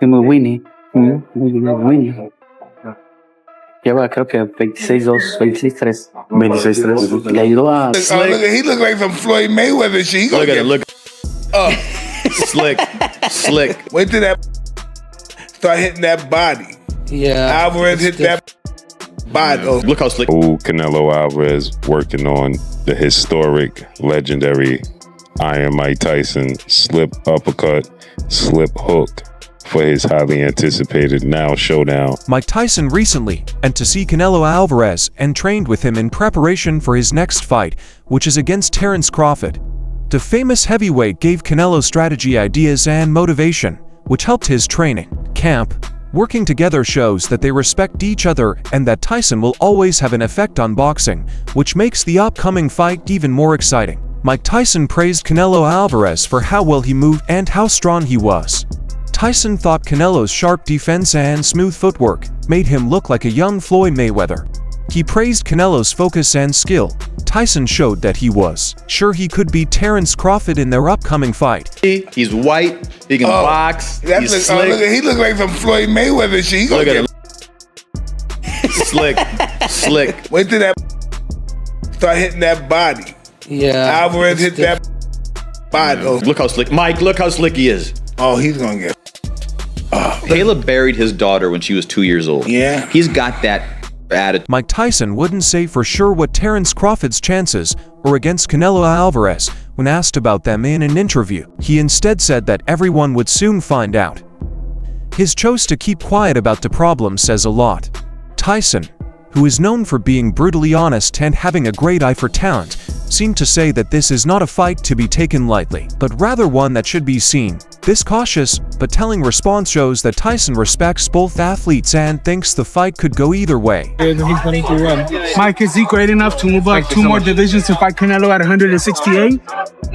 Fuimos Winnie. Winnie. Lleva creo que 26-2, 26-3. 26-3. Le ayudó a... He look like some Floyd Mayweather shit. He Look at it, look. Slick. Wait till that start hitting that body. Yeah. Alvarez hit that body. Oh. Look how slick. Canelo Alvarez working on the historic, legendary Iron Mike Tyson slip uppercut, slip hook for his highly anticipated now showdown. Mike Tyson recently and to see Canelo Alvarez and trained with him in preparation for his next fight, which is against Terence Crawford. The famous heavyweight gave Canelo strategy ideas and motivation, which helped his training camp. Working together shows that they respect each other and that Tyson will always have an effect on boxing, which makes the upcoming fight even more exciting. Mike Tyson praised Canelo Alvarez for how well he moved and how strong he was. Tyson thought Canelo's sharp defense and smooth footwork made him look like a young Floyd Mayweather. He praised Canelo's focus and skill. Tyson showed that he was sure he could beat Terence Crawford in their upcoming fight. He's white, he can box, he's slick. He look like some Floyd Mayweather shit. He Look at it. Slick. Wait till that start hitting that body. Yeah. Alvarez hit that body. Oh. Look how slick. Mike, look how slick he is. Oh, he's gonna get. Caleb buried his daughter when she was 2 years old. Yeah. He's got that attitude. Mike Tyson wouldn't say for sure what Terence Crawford's chances were against Canelo Alvarez when asked about them in an interview. He instead said that everyone would soon find out. His choice to keep quiet about the problem says a lot. Tyson, who is known for being brutally honest and having a great eye for talent, seemed to say that this is not a fight to be taken lightly, but rather one that should be seen. This cautious but telling response shows that Tyson respects both athletes and thinks the fight could go either way. Mike, is he great enough to move up two more divisions to fight Canelo at 168?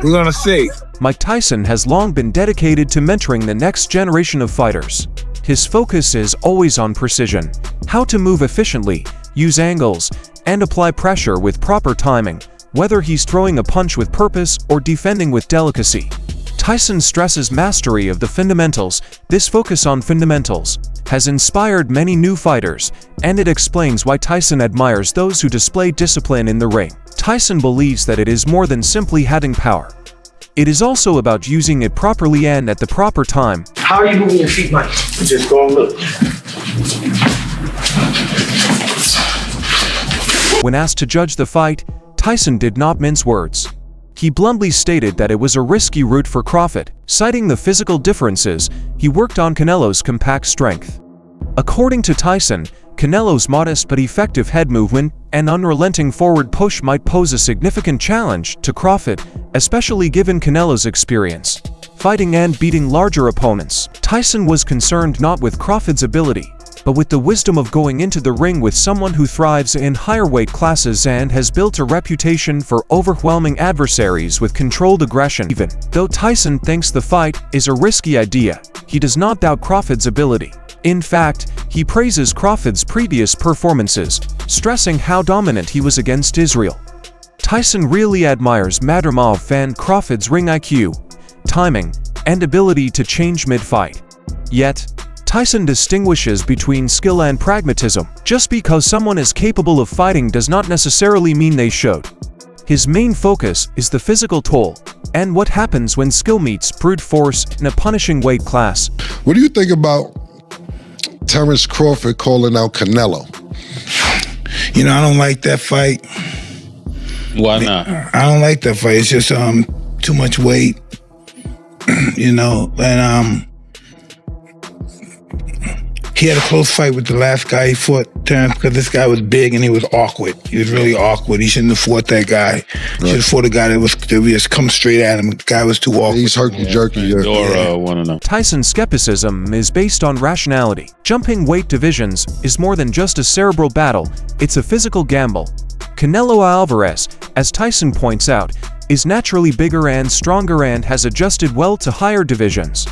We're gonna see. Mike Tyson has long been dedicated to mentoring the next generation of fighters. His focus is always on precision, how to move efficiently, use angles, and apply pressure with proper timing, whether he's throwing a punch with purpose or defending with delicacy. Tyson stresses mastery of the fundamentals. This focus on fundamentals has inspired many new fighters, and it explains why Tyson admires those who display discipline in the ring. Tyson believes that it is more than simply having power. It is also about using it properly and at the proper time. How are you moving your feet, Mike? Just go and look. When asked to judge the fight, Tyson did not mince words. He bluntly stated that it was a risky route for Crawford. Citing the physical differences, he worked on Canelo's compact strength. According to Tyson, Canelo's modest but effective head movement and unrelenting forward push might pose a significant challenge to Crawford, especially given Canelo's experience fighting and beating larger opponents. Tyson was concerned not with Crawford's ability, but with the wisdom of going into the ring with someone who thrives in higher weight classes and has built a reputation for overwhelming adversaries with controlled aggression. Even though Tyson thinks the fight is a risky idea, he does not doubt Crawford's ability. In fact, he praises Crawford's previous performances, stressing how dominant he was against Israel. Tyson really admires Madrimov and Crawford's ring IQ, timing, and ability to change mid-fight. Yet, Tyson distinguishes between skill and pragmatism. Just because someone is capable of fighting does not necessarily mean they should. His main focus is the physical toll and what happens when skill meets brute force in a punishing weight class. What do you think about Terence Crawford calling out Canelo? You know, I don't like that fight. Why not? I don't like that fight. It's just too much weight. You know, and he had a close fight with the last guy he fought, Terence, because this guy was big and he was awkward. He was really awkward. He shouldn't have fought that guy. He should have fought a guy that would just come straight at him. The guy was too awkward. He's herky-jerky. Want to know. Tyson's skepticism is based on rationality. Jumping weight divisions is more than just a cerebral battle, it's a physical gamble. Canelo Alvarez, as Tyson points out, is naturally bigger and stronger and has adjusted well to higher divisions.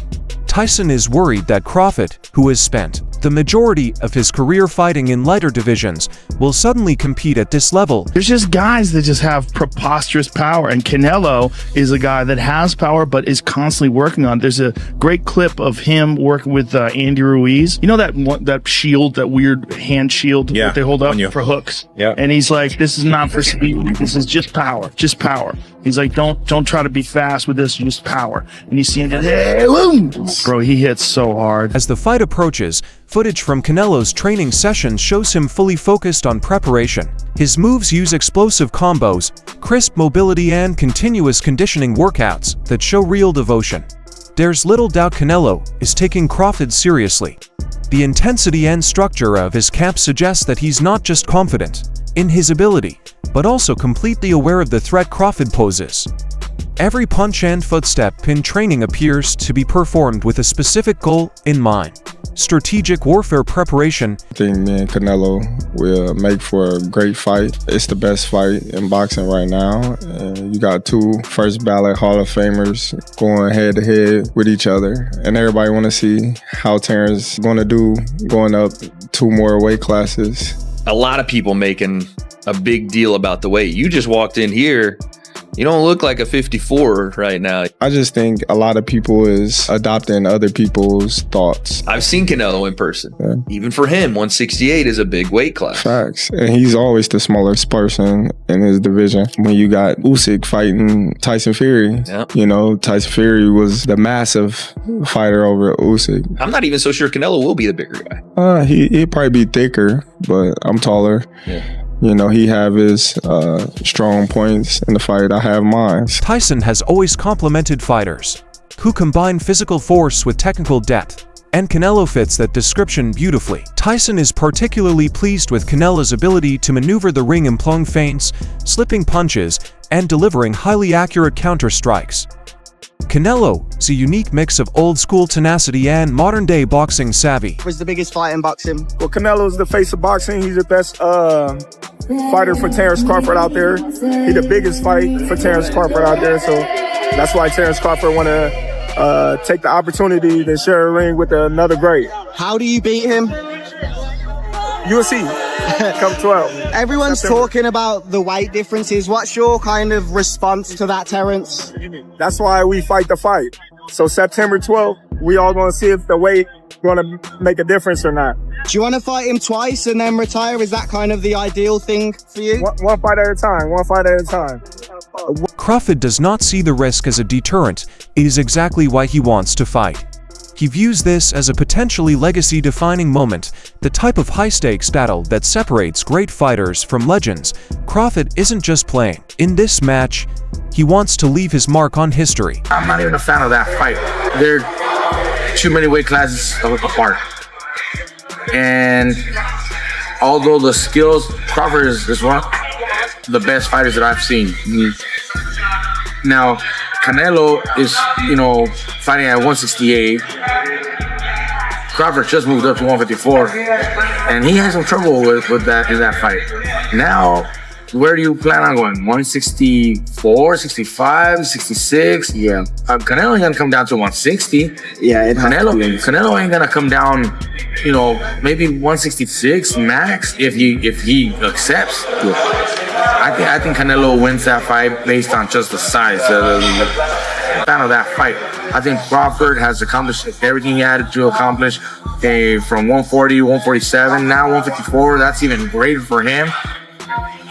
Tyson is worried that Crawford, who has spent The majority of his career fighting in lighter divisions will suddenly compete at this level. There's just guys that just have preposterous power, and Canelo is a guy that has power but is constantly working on it. There's a great clip of him working with Andy Ruiz. You know that shield, that weird hand shield that they hold up for hooks? Yeah. And he's like, this is not for speed. This is just power. Just power. He's like, don't try to be fast with this, just power. And you see him, bro, he hits so hard. As the fight approaches, footage from Canelo's training sessions shows him fully focused on preparation. His moves use explosive combos, crisp mobility, and continuous conditioning workouts that show real devotion. There's little doubt Canelo is taking Crawford seriously. The intensity and structure of his camp suggests that he's not just confident in his ability, but also completely aware of the threat Crawford poses. Every punch and footstep in training appears to be performed with a specific goal in mind: strategic warfare preparation. I think me and Canelo will make for a great fight. It's the best fight in boxing right now. And you got two first ballot Hall of Famers going head to head with each other. And everybody want to see how Terrence is going to do going up 2 more weight classes. A lot of people making a big deal about the weight. You just walked in here. You don't look like a 54 right now. I just think a lot of people is adopting other people's thoughts. I've seen Canelo in person. Yeah. Even for him, 168 is a big weight class. Facts. And he's always the smallest person in his division. When you got Usyk fighting Tyson Fury, you know, Tyson Fury was the massive fighter over Usyk. I'm not even so sure Canelo will be the bigger guy. He'd probably be thicker, but I'm taller. Yeah. You know, he have his strong points in the fight. I have mine. Tyson has always complimented fighters who combine physical force with technical depth, and Canelo fits that description beautifully. Tyson is particularly pleased with Canelo's ability to maneuver the ring, employing feints, slipping punches, and delivering highly accurate counter strikes. Canelo is a unique mix of old-school tenacity and modern-day boxing savvy. Was the biggest fight in boxing? Well, Canelo's the face of boxing. He's the best fighter for Terrence Crawford out there. He's the biggest fight for Terrence Crawford out there. So that's why Terrence Crawford want to take the opportunity to share a ring with another great. How do you beat him? UFC. Come 12. Everyone's talking about the weight differences. What's your kind of response to that, Terrence? That's why we fight the fight. So September 12th, we all going to see if the weight going to make a difference or not. Do you want to fight him twice and then retire? Is that kind of the ideal thing for you? One fight at a time. One fight at a time. Crawford does not see the risk as a deterrent. It is exactly why he wants to fight. He views this as a potentially legacy-defining moment, the type of high-stakes battle that separates great fighters from legends. Crawford isn't just playing. In this match, he wants to leave his mark on history. I'm not even a fan of that fight. They're too many weight classes apart. And although the skills, Crawford is one of the best fighters that I've seen. Now, Canelo is, fighting at 168. Crawford just moved up to 154, and he had some trouble with that in that fight. Now, where do you plan on going? 164, 65, 66? Yeah. Canelo ain't gonna come down to 160. Yeah. Canelo ain't gonna come down, maybe 166 max if he accepts. Yeah. I think Canelo wins that fight based on just the size. Fan of that fight. I think Crawford has accomplished everything he had to accomplish. From 140, 147, now 154. That's even greater for him.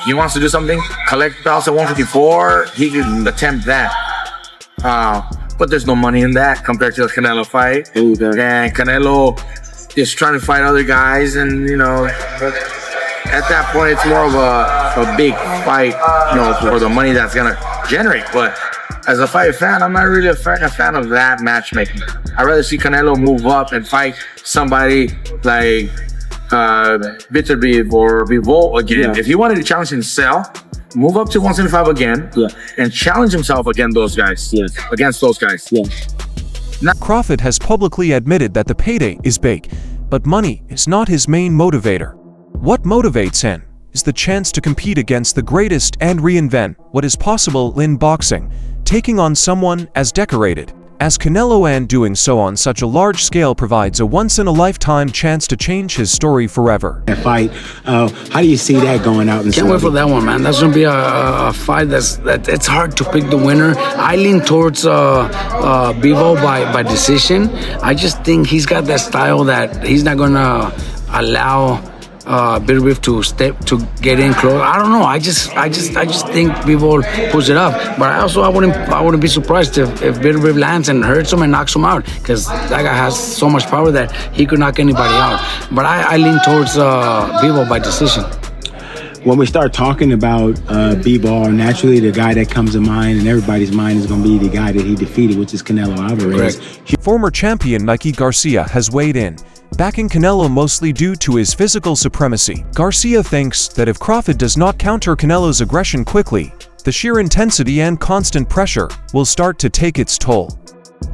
He wants to do something, collect belts at 154. He can attempt that. But there's no money in that compared to the Canelo fight. And Canelo is trying to fight other guys, and at that point, it's more of a big fight, for the money that's gonna generate. But as a fight fan, I'm not really a fan of that matchmaking. I'd rather see Canelo move up and fight somebody like Bitterbeef or Bivol again. Yeah. If he wanted to challenge himself, move up to 175 again, and challenge himself against those guys. Crawford has publicly admitted that the payday is big, but money is not his main motivator. What motivates him is the chance to compete against the greatest and reinvent what is possible in boxing, taking on someone as decorated as Canelo, and doing so on such a large scale provides a once-in-a-lifetime chance to change his story forever. That fight, how do you see that going out? Can't wait for that one, man. That's gonna be a fight that it's hard to pick the winner. I lean towards Bivol by decision. I just think he's got that style that he's not gonna allow Bivol to get in close. I don't know. I just think Bivol pulls it up. But I wouldn't be surprised if Bivol lands and hurts him and knocks him out, because that guy has so much power that he could knock anybody out. But I lean towards Bivol by decision. When we start talking about Bivol, naturally the guy that comes to mind in everybody's mind is going to be the guy that he defeated, which is Canelo Alvarez. Former champion Mikey Garcia has weighed in, backing Canelo mostly due to his physical supremacy. Garcia thinks that if Crawford does not counter Canelo's aggression quickly, the sheer intensity and constant pressure will start to take its toll.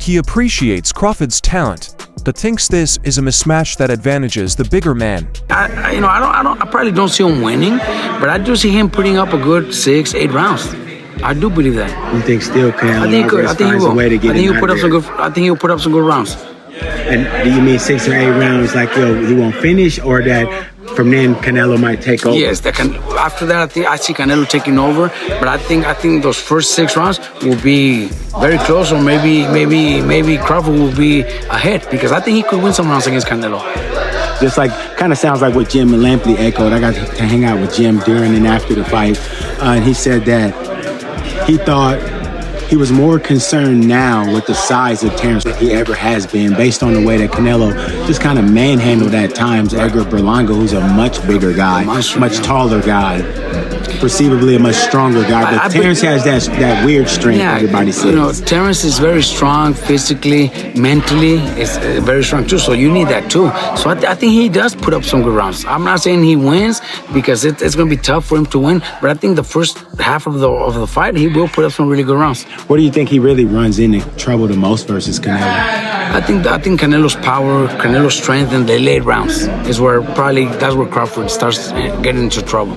He appreciates Crawford's talent, but thinks this is a mismatch that advantages the bigger man. I probably don't see him winning, but I do see him putting up a good 6-8 rounds. I do believe that. You think still Canelo? I think he will. I think he'll put up some good. I think he'll put up some good rounds. And do you mean 6 or 8 rounds, like he won't finish, or that from then Canelo might take over? Yes, after that I see Canelo taking over, but I think those first 6 rounds will be very close, or maybe Crawford will be ahead, because I think he could win some rounds against Canelo. Just like, kind of sounds like what Jim Lampley echoed. I got to hang out with Jim during and after the fight, and he said that he thought he was more concerned now with the size of Terrence than he ever has been, based on the way that Canelo just kind of manhandled at times Edgar Berlanga, who's a much bigger guy, much taller guy, perceivably a much stronger guy. But Terrence has that weird strength, everybody says. Terrence is very strong physically, mentally, is very strong too. So you need that too. So I think he does put up some good rounds. I'm not saying he wins, because it's going to be tough for him to win, but I think the first half of the fight, he will put up some really good rounds. What do you think he really runs into trouble the most versus Canelo? I think Canelo's power, Canelo's strength, and the late rounds is where that's where Crawford starts getting into trouble.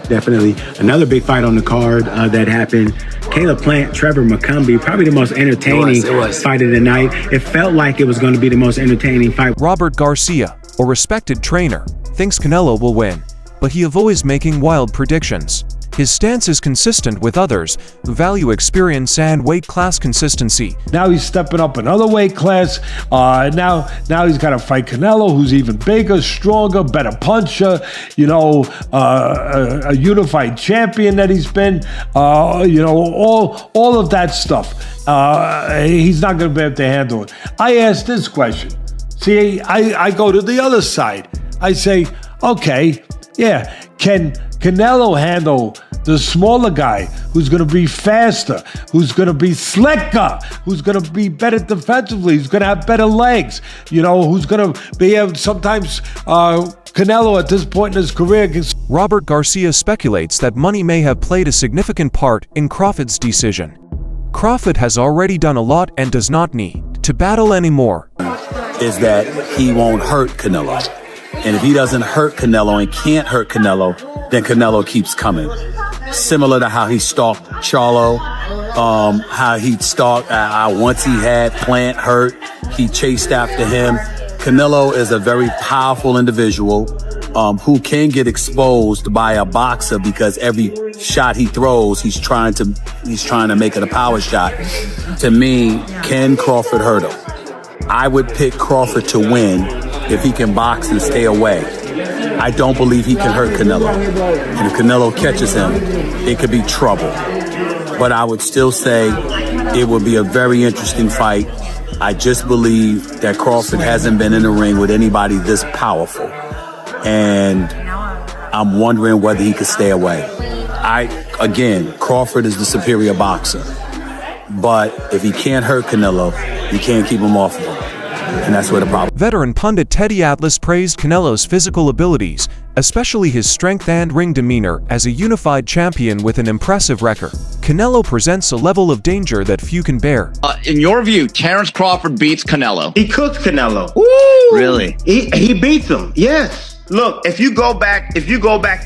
Definitely. Another big fight on the card that happened. Caleb Plant, Trevor McCumbee, probably the most entertaining fight of the night. It felt like it was going to be the most entertaining fight. Robert Garcia, a respected trainer, thinks Canelo will win, but he avoids making wild predictions. His stance is consistent with others who value experience and weight class consistency. Now he's stepping up another weight class. Now he's got to fight Canelo, who's even bigger, stronger, better puncher. A unified champion that he's been. All of that stuff. He's not going to be able to handle it. I asked this question. See, I go to the other side. I say, okay, yeah, can Canelo handle the smaller guy who's going to be faster, who's going to be slicker, who's going to be better defensively, who's going to have better legs, who's going to be able, sometimes Canelo at this point in his career. Robert Garcia speculates that money may have played a significant part in Crawford's decision. Crawford has already done a lot and does not need to battle anymore. Is that he won't hurt Canelo. And if he doesn't hurt Canelo and can't hurt Canelo, then Canelo keeps coming. Similar to how he stalked Charlo, how he stalked, once he had Plant hurt, he chased after him. Canelo is a very powerful individual who can get exposed by a boxer, because every shot he throws, he's trying to make it a power shot. To me, can Crawford hurt him? I would pick Crawford to win if he can box and stay away. I don't believe he can hurt Canelo. And if Canelo catches him, it could be trouble. But I would still say it would be a very interesting fight. I just believe that Crawford hasn't been in the ring with anybody this powerful. And I'm wondering whether he could stay away. Again, Crawford is the superior boxer. But if he can't hurt Canelo, you can't keep him off of him. And that's where the problem. Veteran pundit Teddy Atlas praised Canelo's physical abilities, especially his strength and ring demeanor as a unified champion with an impressive record. Canelo presents a level of danger that few can bear. In your view, Terrence Crawford beats Canelo. He cooked Canelo. Woo! Really? He beats him, yes. Look, if you go back and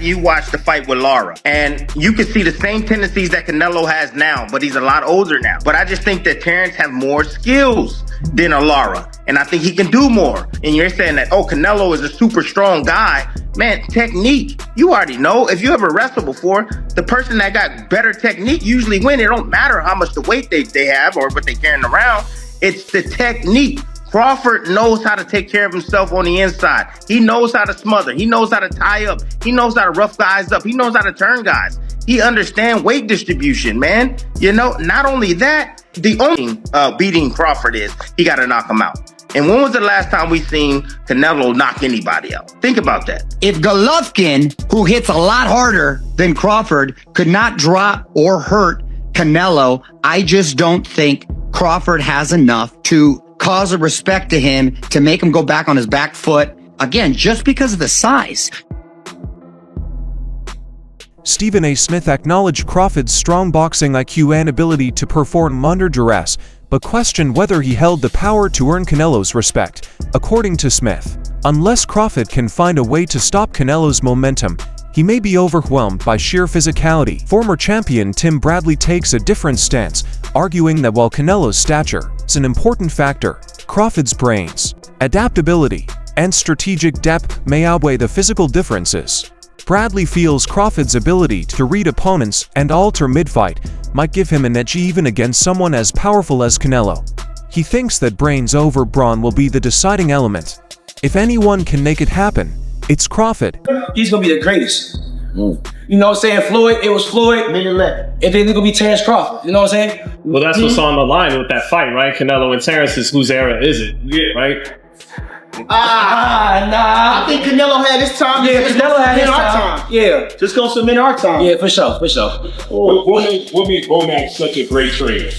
you watch the fight with Lara, and you can see the same tendencies that Canelo has now, but he's a lot older now. But I just think that Terrence have more skills than a Lara, and I think he can do more. And you're saying that, oh, Canelo is a super strong guy. Man, technique. You already know. If you ever wrestled before, the person that got better technique usually win. It don't matter how much the weight they have or what they carrying around. It's the technique. Crawford knows how to take care of himself on the inside. He knows how to smother. He knows how to tie up. He knows how to rough guys up. He knows how to turn guys. He understands weight distribution, man. You know, not only that, the only beating Crawford is he got to knock him out. And when was the last time we seen Canelo knock anybody out? Think about that. If Golovkin, who hits a lot harder than Crawford, could not drop or hurt Canelo, I just don't think Crawford has enough to cause a respect to him to make him go back on his back foot. Again, just because of the size. Stephen A. Smith acknowledged Crawford's strong boxing IQ and ability to perform under duress, but questioned whether he held the power to earn Canelo's respect. According to Smith, unless Crawford can find a way to stop Canelo's momentum, he may be overwhelmed by sheer physicality. Former champion Tim Bradley takes a different stance, arguing that while Canelo's stature is an important factor, Crawford's brains, adaptability, and strategic depth may outweigh the physical differences. Bradley feels Crawford's ability to read opponents and alter mid-fight might give him an edge even against someone as powerful as Canelo. He thinks that brains over brawn will be the deciding element. If anyone can make it happen, it's Crawford. He's gonna be the greatest. You know what I'm saying? Floyd, it was Floyd. And then it's gonna be Terrence Crawford. You know what I'm saying? Well, that's what's on the line with that fight, right? Canelo and Terrence is whose era is it? Yeah. Right? Nah. I think Canelo had his time. Yeah, Canelo had his time. Yeah. Just gonna submit our time. Yeah, for sure. What makes Womack such a great trainer?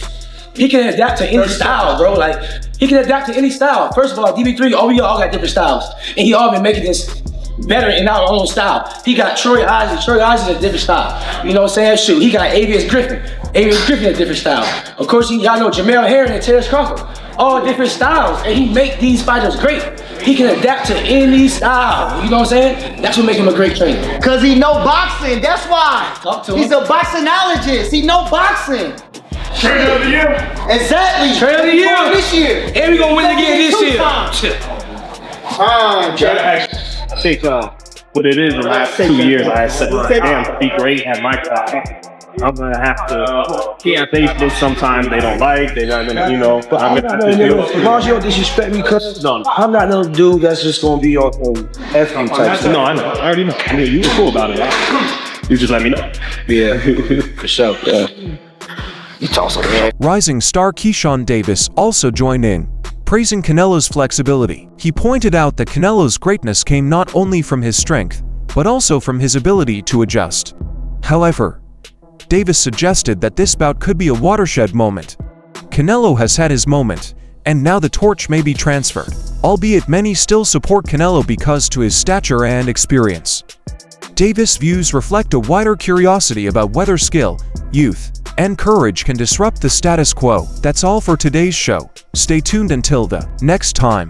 He can adapt to any style, bro. Like, he can adapt to any style. First of all, DB3, we all got different styles. And he all been making this better in our own style. He got Troy Isaac. Troy Isaac is a different style. You know what I'm saying? Shoot, he got Avius Griffin. Avius Griffin is a different style. Of course, y'all know Jamel Herring and Terrence Crawford. All different styles. And he make these fighters great. He can adapt to any style. You know what I'm saying? That's what makes him a great trainer. Cause he know boxing. That's why. Talk to him. He's a boxologist. He know boxing. Trainer of the year. Exactly. Trainer of the year. This year. And we gonna win again this year. I think what it is the last 2 years I said, damn, to be great at my craft, I'm gonna have to face this sometimes they don't like, they don't, you know, but I'm gonna have to do it. As long as you don't disrespect me, cause I'm not no dude that's just gonna be on F-you type stuff. No, I know. I already know. I mean, you were cool about it. You just let me know. Yeah, for sure. Yeah. You toss it, man. Rising star Keyshawn Davis also joined in, praising Canelo's flexibility. He pointed out that Canelo's greatness came not only from his strength, but also from his ability to adjust. However, Davis suggested that this bout could be a watershed moment. Canelo has had his moment, and now the torch may be transferred, albeit many still support Canelo because to his stature and experience. Davis' views reflect a wider curiosity about whether skill, youth, and courage can disrupt the status quo. That's all for today's show. Stay tuned until the next time.